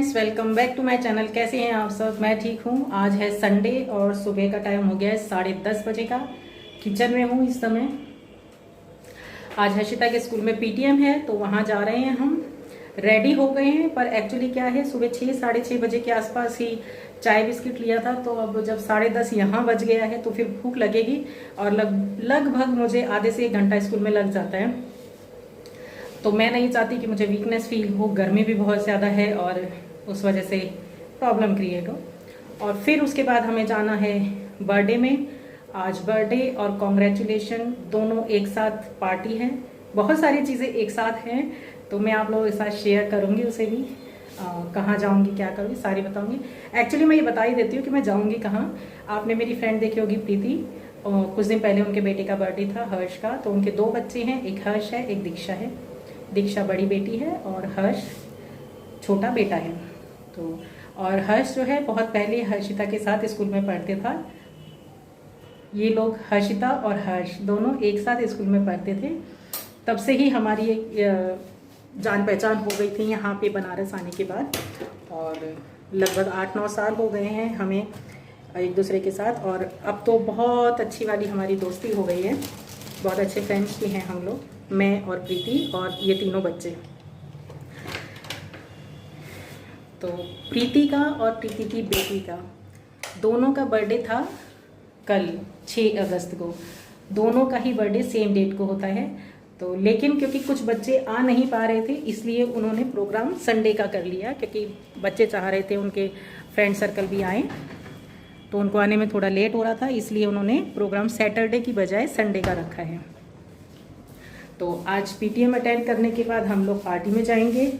Friends, welcome back to my channel. कैसे हैं आप सब? मैं ठीक हूँ। आज है संडे और सुबह का टाइम हो गया है 10:30 बजे का। किचन में हूँ इस समय। आज हर्षिता के स्कूल में पीटीएम है तो वहाँ जा रहे हैं हम। रेडी हो गए हैं, पर एक्चुअली क्या है, सुबह 6 साढ़े 6 बजे के आसपास ही चाय बिस्किट लिया था, तो अब जब 10:30 यहाँ बज गया है तो फिर भूख लगेगी और लगभग मुझे आधे से 1 घंटा स्कूल में लग जाता है। तो मैं नहीं चाहती कि मुझे वीकनेस फील हो, गर्मी भी बहुत ज़्यादा है और उस वजह से प्रॉब्लम क्रिएट हो। और फिर उसके बाद हमें जाना है बर्थडे में। आज बर्थडे और कॉन्ग्रेचुलेशन दोनों एक साथ पार्टी है, बहुत सारी चीज़ें एक साथ हैं, तो मैं आप लोगों के साथ शेयर करूँगी उसे भी। कहाँ जाऊँगी, क्या करूँगी, सारी बताऊँगी। एक्चुअली मैं ये बता ही देती हूँ कि मैं जाऊँगी कहाँ। आपने मेरी फ्रेंड देखी होगी प्रीति, कुछ दिन पहले उनके बेटे का बर्थडे था, हर्ष का। तो उनके 2 बच्चे हैं, एक हर्ष है, एक दीक्षा है। दीक्षा बड़ी बेटी है और हर्ष छोटा बेटा है। तो और हर्ष जो है बहुत पहले हर्षिता के साथ स्कूल में पढ़ते था। ये लोग हर्षिता और हर्ष दोनों एक साथ स्कूल में पढ़ते थे। तब से ही हमारी एक जान पहचान हो गई थी यहाँ पे बनारस आने के बाद, और लगभग 8-9 साल हो गए हैं हमें एक दूसरे के साथ। और अब तो बहुत अच्छी वाली हमारी दोस्ती हो गई है, बहुत अच्छे फ्रेंड्स भी हैं हम लोग, मैं और प्रीति और ये तीनों बच्चे। तो प्रीति का और प्रीति की बेटी का दोनों का बर्थडे था कल 6 अगस्त को। दोनों का ही बर्थडे सेम डेट को होता है। तो लेकिन क्योंकि कुछ बच्चे आ नहीं पा रहे थे, इसलिए उन्होंने प्रोग्राम संडे का कर लिया, क्योंकि बच्चे चाह रहे थे उनके फ्रेंड सर्कल भी आए, तो उनको आने में थोड़ा लेट हो रहा था, इसलिए उन्होंने प्रोग्राम सैटरडे की बजाय संडे का रखा है। तो आज पीटीएम अटेंड करने के बाद हम लोग पार्टी में जाएंगे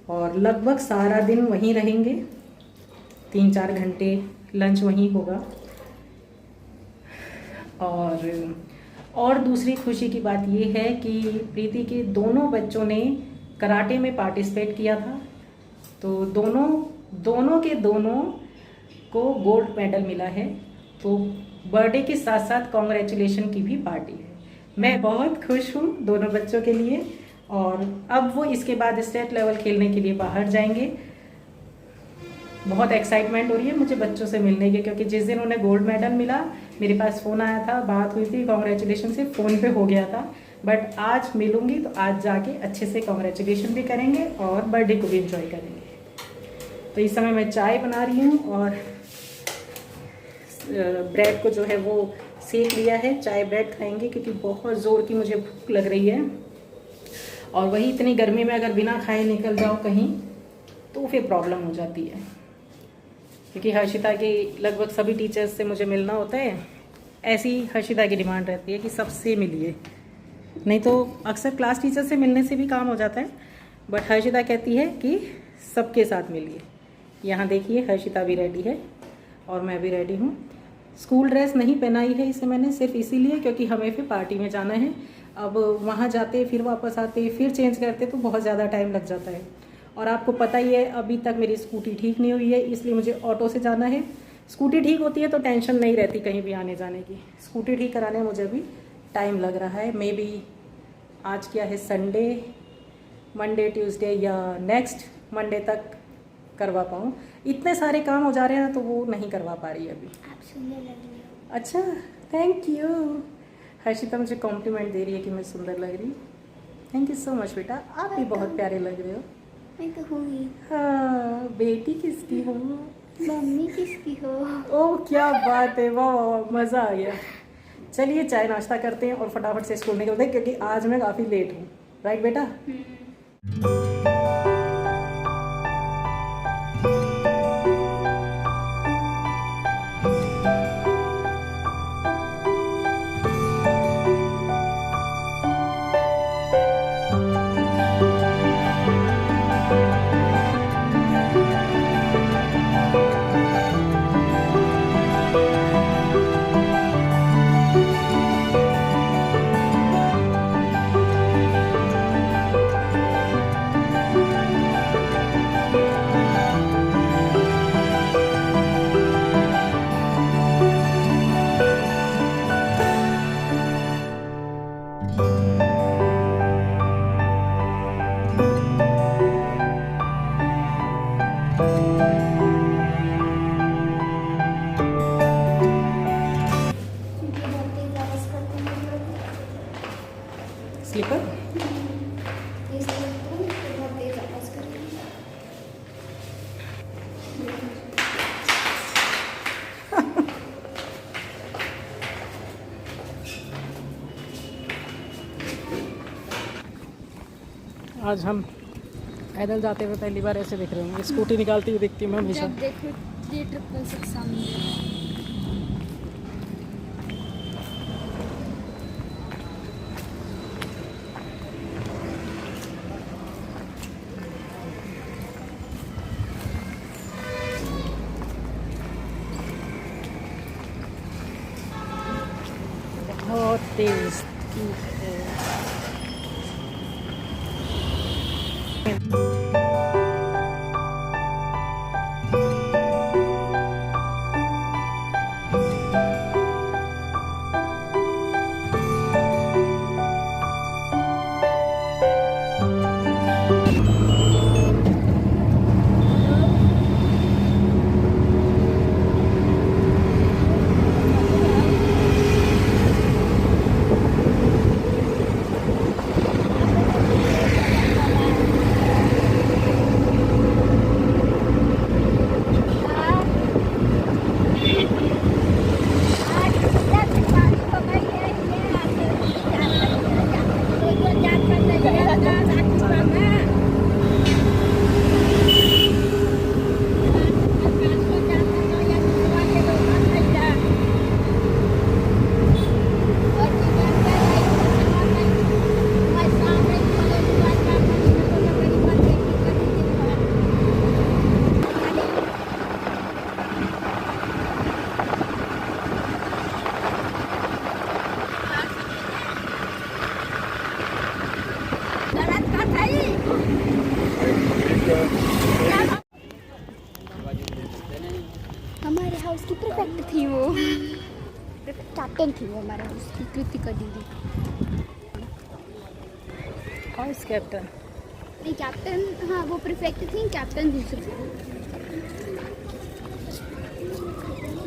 और लगभग सारा दिन वहीं रहेंगे। 3-4 घंटे लंच वहीं होगा। और दूसरी खुशी की बात ये है कि प्रीति के दोनों बच्चों ने कराटे में पार्टिसिपेट किया था, तो दोनों को गोल्ड मेडल मिला है। तो बर्थडे के साथ साथ कॉन्ग्रेचुलेशन की भी पार्टी है। मैं बहुत खुश हूँ दोनों बच्चों के लिए। और अब वो इसके बाद स्टेट लेवल खेलने के लिए बाहर जाएंगे। बहुत एक्साइटमेंट हो रही है मुझे बच्चों से मिलने की, क्योंकि जिस दिन उन्हें गोल्ड मेडल मिला मेरे पास फ़ोन आया था, बात हुई थी, कॉन्ग्रेचुलेशन से फ़ोन पे हो गया था। बट आज मिलूंगी तो आज जाके अच्छे से कॉन्ग्रेचुलेशन भी करेंगे और बर्थडे को भी इंजॉय करेंगे। तो इस समय मैं चाय बना रही हूँ और ब्रेड को जो है वो सेक लिया है। चाय ब्रेड खाएंगे क्योंकि बहुत ज़ोर की मुझे भूख लग रही है। और वही इतनी गर्मी में अगर बिना खाए निकल जाओ कहीं तो फिर प्रॉब्लम हो जाती है, क्योंकि हर्षिता के लगभग सभी टीचर्स से मुझे मिलना होता है। ऐसी हर्षिता की डिमांड रहती है कि सबसे मिलिए, नहीं तो अक्सर क्लास टीचर से मिलने से भी काम हो जाता है, बट हर्षिता कहती है कि सबके साथ मिलिए। यहाँ देखिए हर्षिता भी रेडी है और मैं भी रेडी हूँ। स्कूल ड्रेस नहीं पहनाई है इसे मैंने, सिर्फ इसीलिए क्योंकि हमें फिर पार्टी में जाना है। अब वहाँ जाते फिर वापस आते फिर चेंज करते तो बहुत ज़्यादा टाइम लग जाता है। और आपको पता ही है अभी तक मेरी स्कूटी ठीक नहीं हुई है, इसलिए मुझे ऑटो से जाना है। स्कूटी ठीक होती है तो टेंशन नहीं रहती कहीं भी आने जाने की। स्कूटी ठीक कराने में मुझे अभी टाइम लग रहा है। मे बी आज क्या है, संडे, मंडे, ट्यूसडे या नेक्स्ट मंडे तक करवा पाऊँ। इतने सारे काम हो जा रहे हैं तो वो नहीं करवा पा रही अभी। आप सुंदर लग रही हो। अच्छा, थैंक यू। हर्षिता मुझे कॉम्प्लीमेंट दे रही है कि मैं सुंदर लग रही। थैंक यू सो मच बेटा, आप भी बहुत प्यारे लग रहे हो। मैं कहूँगी हाँ, बेटी किसकी हो? मम्मी किसकी हो? ओह क्या बात है, वाह वाह वाह, मज़ा आ गया। चलिए चाय नाश्ता करते हैं और फटाफट से स्कूल निकलते हैं, क्योंकि आज मैं काफ़ी लेट हूँ। राइट बेटा? आज हम पैदल जाते हुए पहली बार ऐसे दिख रहे होंगे। स्कूटी निकालती हुई दिखती हूँ मैं हमेशा। जब देखो 366 सामने। बहुत तेज धूप है। हमारे हाउस की परफेक्ट थी वो, कैप्टन थी वो हमारे हाउस की, कृतिका दीदी। हाउस कैप्टन नहीं कैप्टन, हाँ वो परफेक्ट थी, कैप्टन दूसरी थी।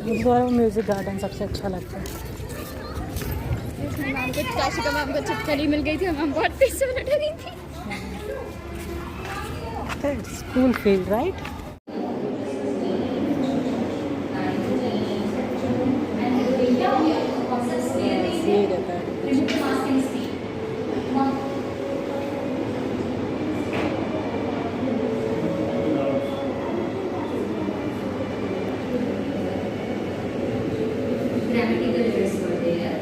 मुझे म्यूजिक गार्डन सबसे अच्छा लगता है। इसमें मैम को काशिका मैम को छिपकली मिल गई थी, मैम बहुत तेज से लट गई थी। School field right. ये रहता है। Grammatical errors were there.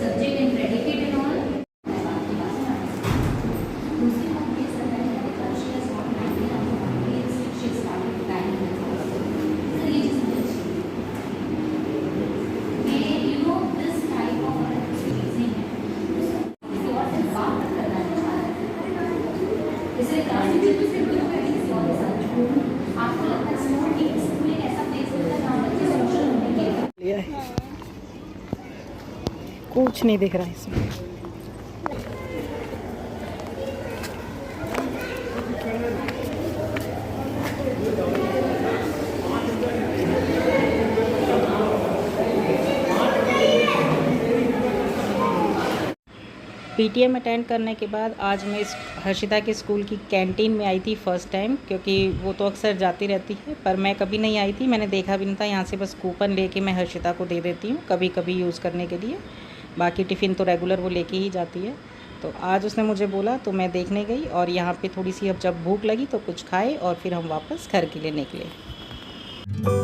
Subject and predicate and all. दूसरी बात ये सर मैंने देखा she has not written on the Monday she started writing the class. Sir ये चीज़ मुझे अच्छी लगी। You know this type of reasoning है। किसी और से बात करना नहीं चाह रहे। इसलिए क्लास टीचर भी सिर्फ लोग बैठे किसी और के साथ छोड़ो। आपको लगता है स्कूल एक ऐसा प्लेस होता है जहाँ बच्चे सोशल होने के लिया है। कुछ नहीं दिख रहा है इसमें। पीटीएम अटेंड करने के बाद आज मैं इस हर्षिता के स्कूल की कैंटीन में आई थी फ़र्स्ट टाइम, क्योंकि वो तो अक्सर जाती रहती है पर मैं कभी नहीं आई थी, मैंने देखा भी नहीं था। यहाँ से बस कूपन लेके मैं हर्षिता को दे देती हूँ कभी कभी यूज़ करने के लिए, बाकी टिफ़िन तो रेगुलर वो लेके ही जाती है। तो आज उसने मुझे बोला तो मैं देखने गई और यहाँ पे थोड़ी सी अब जब भूख लगी तो कुछ खाए और फिर हम वापस घर के लिए निकले।